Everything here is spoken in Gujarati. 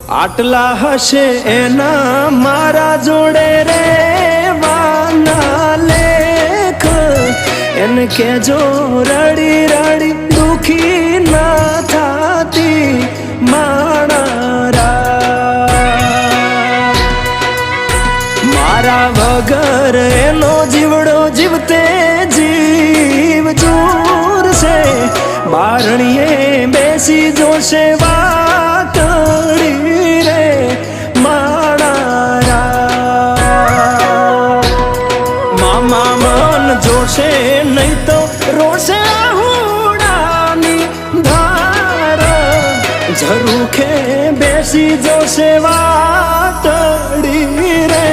આટલા હશે એના મારા જોડે રે વાના લેખ એને કેજો રડી રડી દુખી ના થાતી માણા મારા વગર એનો જીવડો જીવતે જીવ ચૂર છે બારણીએ બેસી જોશે વાકડી રે માણા મામા મન જોશે નહીં તો રોશે હુડાની ધાર ઝરૂખે બેસી જોશે વાતડી રે